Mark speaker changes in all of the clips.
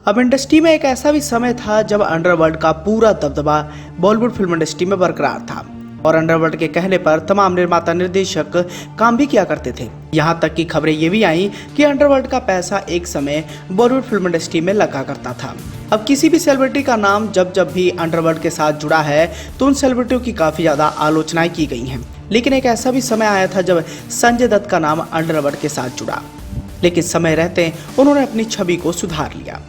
Speaker 1: अब इंडस्ट्री में एक ऐसा भी समय था जब अंडरवर्ल्ड का पूरा दबदबा बॉलीवुड फिल्म इंडस्ट्री में बरकरार था और अंडरवर्ल्ड के कहने पर तमाम निर्माता निर्देशक काम भी किया करते थे। यहाँ तक की खबरें ये भी आई कि अंडरवर्ल्ड का पैसा एक समय बॉलीवुड फिल्म इंडस्ट्री में लगा करता था। अब किसी भी सेलिब्रिटी का नाम जब भी अंडरवर्ल्ड के साथ जुड़ा है तो उन सेलिब्रिटियों की काफी ज्यादा आलोचनाएं की गई हैं। लेकिन एक ऐसा भी समय आया था जब संजय दत्त का नाम अंडरवर्ल्ड के साथ जुड़ा, लेकिन समय रहते उन्होंने अपनी छवि को सुधार लिया।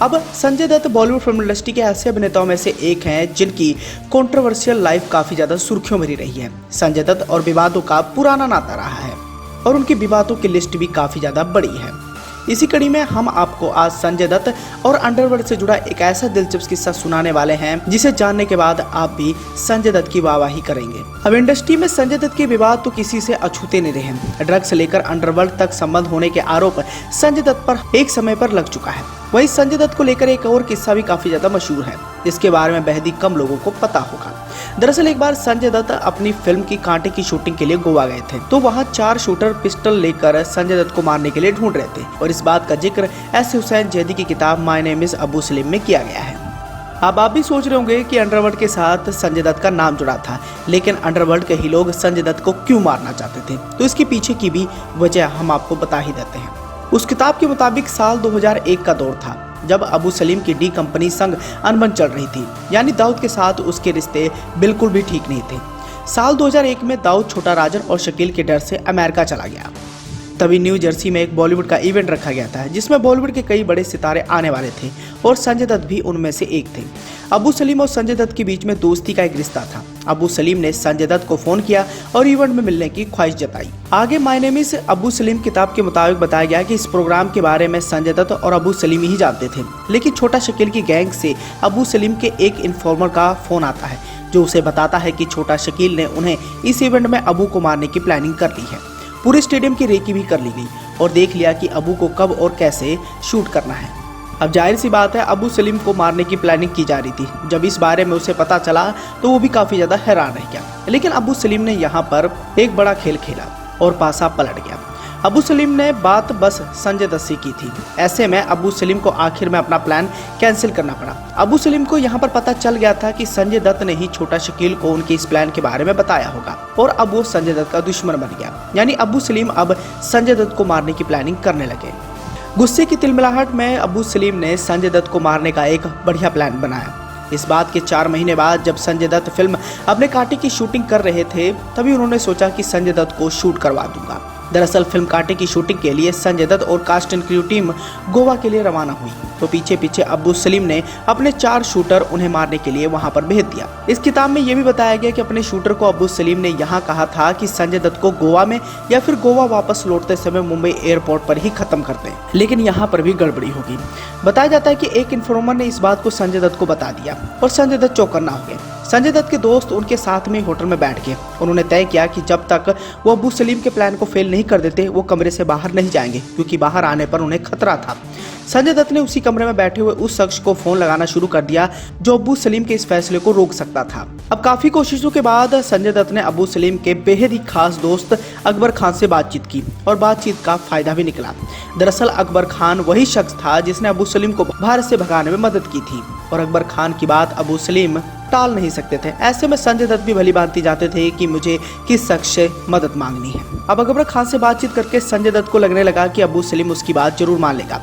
Speaker 1: अब संजय दत्त बॉलीवुड फिल्म इंडस्ट्री के ऐसे अभिनेताओं में से एक हैं जिनकी कंट्रोवर्शियल लाइफ काफी ज्यादा सुर्खियों में रही है। संजय दत्त और विवादों का पुराना नाता रहा है और उनकी विवादों की लिस्ट भी काफी ज्यादा बड़ी है। इसी कड़ी में हम आपको आज संजय दत्त और अंडरवर्ल्ड से जुड़ा एक ऐसा दिलचस्प किस्सा सुनाने वाले हैं जिसे जानने के बाद आप भी संजय दत्त की वाहवाही करेंगे। अब इंडस्ट्री में संजय दत्त के विवाद तो किसी से अछूते नहीं रहे। ड्रग्स से लेकर अंडरवर्ल्ड तक संबंध होने के आरोप संजय दत्त पर एक समय पर लग चुका है। वहीं संजय दत्त को लेकर एक और किस्सा भी काफी ज्यादा मशहूर है, जिसके बारे में बेहद ही कम लोगों को पता होगा। दरअसल एक बार संजय दत्त अपनी फिल्म की कांटे की शूटिंग के लिए गोवा गए थे, तो वहां 4 शूटर पिस्टल लेकर संजय दत्त को मारने के लिए ढूंढ रहे थे और इस बात का जिक्र एस हुसैन जैदी की किताब my name is Abu Salim में किया गया है। अब आप भी सोच रहे होंगे कि अंडरवर्ल्ड के साथ संजय दत्त का नाम जुड़ा था, लेकिन अंडरवर्ल्ड के ही लोग संजय दत्त को क्यों मारना चाहते थे, तो इसके पीछे की भी वजह हम आपको बता ही देते हैं। उस किताब के मुताबिक साल 2001 का दौर था जब अबू सलीम की डी कंपनी संग अनबन चल रही थी, यानी दाऊद के साथ उसके रिश्ते बिल्कुल भी ठीक नहीं थे। साल 2001 में दाऊद छोटा राजन और शकील के डर से अमेरिका चला गया। तभी न्यू जर्सी में एक बॉलीवुड का इवेंट रखा गया था जिसमें बॉलीवुड के कई बड़े सितारे आने वाले थे और संजय दत्त भी उनमें से एक थे। अबू सलीम और संजय दत्त के बीच में दोस्ती का एक रिश्ता था। अबू सलीम ने संजय दत्त को फोन किया और इवेंट में मिलने की ख्वाहिश जताई। आगे my name is Abu Salim किताब के मुताबिक बताया गया कि इस प्रोग्राम के बारे में संजय दत्त और अबू सलीम ही जानते थे, लेकिन छोटा शकील की गैंग से अबू सलीम के एक इन्फॉर्मर का फोन आता है जो उसे बताता है कि छोटा शकील ने उन्हें इस इवेंट में अबू को मारने की प्लानिंग कर ली है। पूरे स्टेडियम की रेकी भी कर ली गई और देख लिया कि अबू को कब और कैसे शूट करना है। अब जाहिर सी बात है अबू सलीम को मारने की प्लानिंग की जा रही थी। जब इस बारे में उसे पता चला तो वो भी काफी ज्यादा हैरान रह गया, लेकिन अबू सलीम ने यहाँ पर एक बड़ा खेल खेला और पासा पलट गया। अबू सलीम ने बात बस संजय दत्त से की थी। ऐसे में अबू सलीम को आखिर में अपना प्लान कैंसिल करना पड़ा। अबू सलीम को यहाँ पर पता चल गया था कि संजय दत्त ने ही छोटा शकील को उनके इस प्लान के बारे में बताया होगा और अब वो संजय दत्त का दुश्मन बन गया, यानी अबू सलीम अब संजय दत्त को मारने की प्लानिंग करने लगे। गुस्से की तिलमिलाहट में अबू सलीम ने संजय दत्त को मारने का एक बढ़िया प्लान बनाया। इस बात के 4 महीने बाद जब संजय दत्त फिल्म अपने कांटे की शूटिंग कर रहे थे, तभी उन्होंने सोचा कि संजय दत्त को शूट करवा दूंगा। दरअसल फिल्म कांटे की शूटिंग के लिए संजय दत्त और cast and crew team Goa के लिए रवाना हुई, तो पीछे पीछे अबू सलीम ने अपने 4 शूटर उन्हें मारने के लिए वहां पर भेज दिया। इस किताब में यह भी बताया गया कि अपने शूटर को अबू सलीम ने यहाँ कहा था कि संजय दत्त को गोवा में या फिर गोवा वापस लौटते समय मुंबई एयरपोर्ट पर ही खत्म कर दें, लेकिन यहाँ पर भी गड़बड़ी होगी। बताया जाता है कि एक इन्फॉर्मर ने इस बात को संजय दत्त को बता दिया और संजय दत्त चौकन्ना हो गए। संजय दत्त के दोस्त उनके साथ में होटल में बैठ गए। उन्होंने तय किया कि जब तक वो अबू सलीम के प्लान को फेल नहीं कर देते वो कमरे से बाहर नहीं जाएंगे, क्योंकि बाहर आने पर उन्हें खतरा था। संजय दत्त ने उसी कमरे में बैठे हुए उस शख्स को फोन लगाना शुरू कर दिया जो अबू सलीम के इस फैसले को रोक सकता था। अब काफी कोशिशों के बाद संजय दत्त ने अबू सलीम के बेहद ही खास दोस्त अकबर खान से बातचीत की और बातचीत का फायदा भी निकला। दरअसल अकबर खान वही शख्स था जिसने अबू सलीम को भारत से भगाने में मदद की थी और अकबर खान की बात अबू सलीम टाल नहीं सकते थे। ऐसे में संजय दत्त भी भली भांति जाते थे कि मुझे किस शख्स से मदद मांगनी है। अब अकबर खान से बातचीत करके संजय दत्त को लगने लगा कि अबू सलीम उसकी बात जरूर मान लेगा।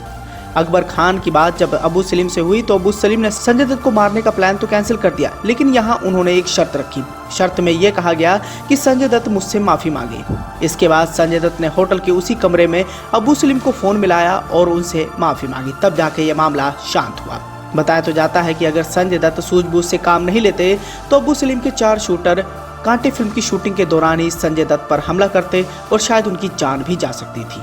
Speaker 1: अकबर खान की बात जब अबू सलीम से हुई तो अबू सलीम ने संजय दत्त को मारने का प्लान तो कैंसिल कर दिया, लेकिन यहाँ उन्होंने एक शर्त रखी। शर्त में यह कहा गया कि संजय दत्त मुझसे माफी मांगे। इसके बाद संजय दत्त ने होटल के उसी कमरे में अबू सलीम को फोन मिलाया और उनसे माफी मांगी, तब जाके ये मामला शांत हुआ। बताया तो जाता है कि अगर संजय दत्त सूझबूझ से काम नहीं लेते तो अबू सलीम के 4 शूटर कांटे फिल्म की शूटिंग के दौरान ही संजय दत्त पर हमला करते और शायद उनकी जान भी जा सकती थी।